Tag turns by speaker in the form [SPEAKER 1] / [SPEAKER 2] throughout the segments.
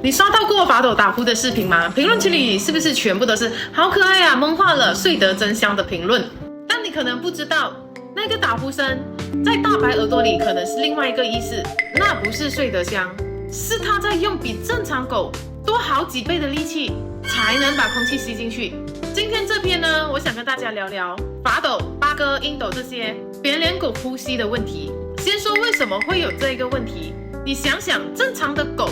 [SPEAKER 1] 你刷到过法斗打呼的视频吗？评论区里是不是全部都是好可爱啊，梦话了，睡得真香的评论？但你可能不知道，那个打呼声在大白耳朵里可能是另外一个意思，那不是睡得香，是他在用比正常狗多好几倍的力气才能把空气吸进去。今天这篇呢，我想跟大家聊聊法斗、八哥、英斗这些扁脸狗呼吸的问题。先说为什么会有这个问题，你想想，正常的狗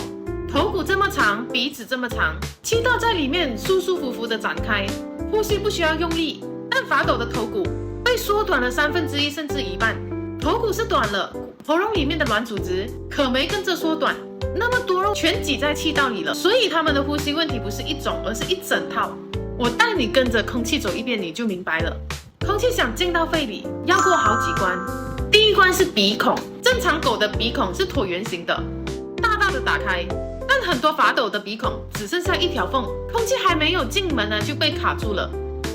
[SPEAKER 1] 头骨这么长，鼻子这么长，气道在里面舒舒服服的展开，呼吸不需要用力。但法斗的头骨被缩短了1/3甚至一半，头骨是短了，喉咙里面的软组织可没跟着缩短，那么多肉全挤在气道里了，所以他们的呼吸问题不是一种，而是一整套。我带你跟着空气走一遍，你就明白了。空气想进到肺里，要过好几关。第一关是鼻孔，正常狗的鼻孔是椭圆形的，大大的打开，但很多法斗的鼻孔只剩下一条缝，空气还没有进门呢就被卡住了。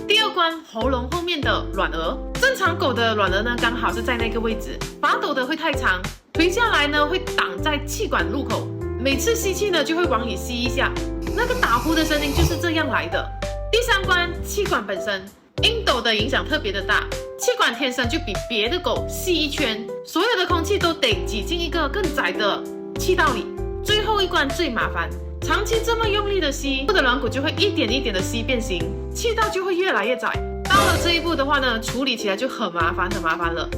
[SPEAKER 1] 第二关，喉咙后面的软腭，正常狗的软腭呢刚好是在那个位置，法斗的会太长，垂下来呢会挡在气管入口，每次吸气呢就会往里吸一下，那个打呼的声音就是这样来的。第三关，气管本身，英斗的影响特别的大，气管天生就比别的狗细一圈，所有的空气都得挤进一个更窄的气道里。最后一关最麻烦，长期这么用力的吸，我的软骨就会一点一点的吸变形，气道就会越来越窄。到了这一步的话呢，处理起来就很麻烦了。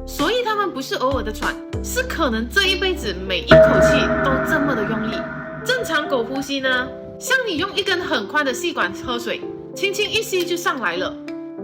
[SPEAKER 1] 所以他们不是偶尔的喘，是可能这一辈子每一口气都这么的用力。正常狗呼吸呢，像你用一根很宽的细管喝水，轻轻一吸就上来了。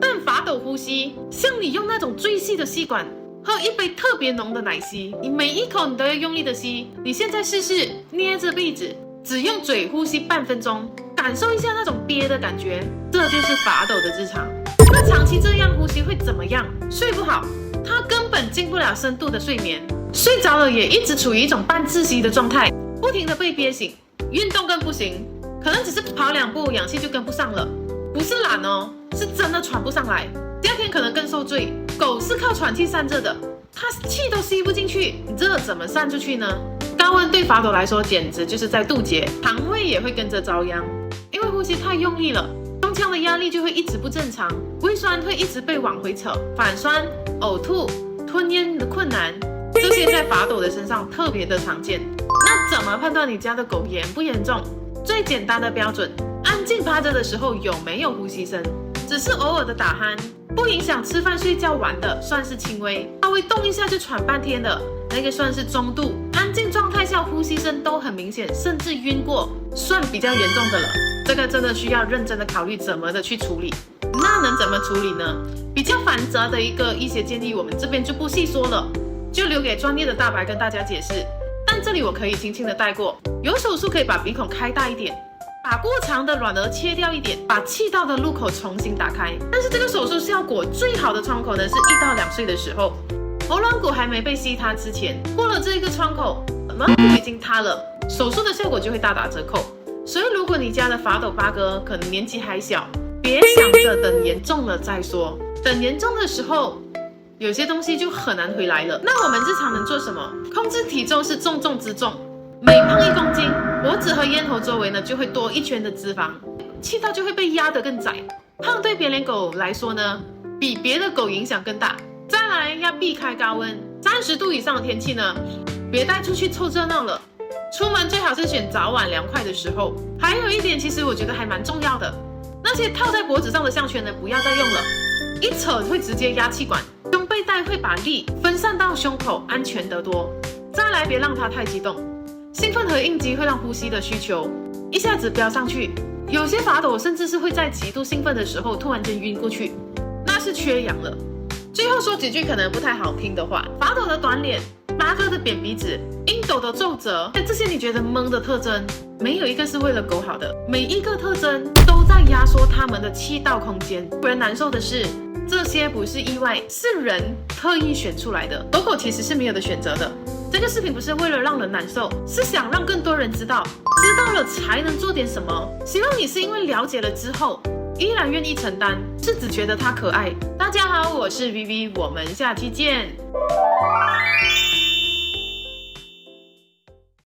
[SPEAKER 1] 但法斗呼吸，像你用那种最细的吸管喝一杯特别浓的奶昔，你每一口你都要用力的吸。你现在试试捏着鼻子，只用嘴呼吸半分钟，感受一下那种憋的感觉，这就是法斗的日常。那长期这样呼吸会怎么样？睡不好，它根本进不了深度的睡眠，睡着了也一直处于一种半窒息的状态，不停的被憋醒，运动更不行，可能只是跑2步氧气就跟不上了，不是懒哦，是真的喘不上来。第二天可能更受罪，狗是靠喘气散热的，它气都吸不进去，热怎么散出去呢？高温对法斗来说简直就是在渡劫，肠胃也会跟着遭殃，因为呼吸太用力了，胸腔的压力就会一直不正常，胃酸会一直被往回扯，反酸、呕吐、吞咽的困难，这些在法斗的身上特别的常见。那怎么判断你家的狗严不严重？最简单的标准，安静趴着的时候有没有呼吸声，只是偶尔的打鼾，不影响吃饭睡觉玩的算是轻微，稍微动一下就喘半天的那个算是中度，安静状态下呼吸声都很明显，甚至晕过算比较严重的了，这个真的需要认真的考虑怎么的去处理。那能怎么处理呢？比较繁杂的一个医学建议我们这边就不细说了，就留给专业的大白跟大家解释，但这里我可以轻轻的带过。有手术可以把鼻孔开大一点，把过长的软腭切掉一点，把气道的入口重新打开。但是这个手术效果最好的窗口呢是1到2岁的时候，喉软骨还没被吸塌之前，过了这个窗口，软骨已经塌了，手术的效果就会大打折扣。所以如果你家的法斗八哥可能年纪还小，别想着等严重了再说，等严重的时候有些东西就很难回来了。那我们日常能做什么？控制体重是重中之重，每胖1公斤，脖子和咽喉周围呢就会多1圈的脂肪，气道就会被压得更窄。胖对扁脸狗来说呢，比别的狗影响更大。再来要避开高温，30度以上的天气呢，别带出去凑热闹了。出门最好是选早晚凉快的时候。还有一点，其实我觉得还蛮重要的，那些套在脖子上的项圈呢，不要再用了，一扯会直接压气管。胸背带会把力分散到胸口，安全得多。再来，别让它太激动，兴奋和应激会让呼吸的需求一下子飙上去，有些法斗甚至是会在极度兴奋的时候突然间晕过去，那是缺氧了。最后说几句可能不太好听的话，法斗的短脸，八哥的扁鼻子，英斗的皱褶，这些你觉得懵的特征，没有一个是为了狗好的，每一个特征都在压缩它们的气道空间。不然难受的是，这些不是意外，是人特意选出来的。狗狗其实是没有的选择的。这个视频不是为了让人难受，是想让更多人知道，知道了才能做点什么。希望你是因为了解了之后依然愿意承担，是只觉得它可爱。大家好，我是 Vivi， 我们下期见。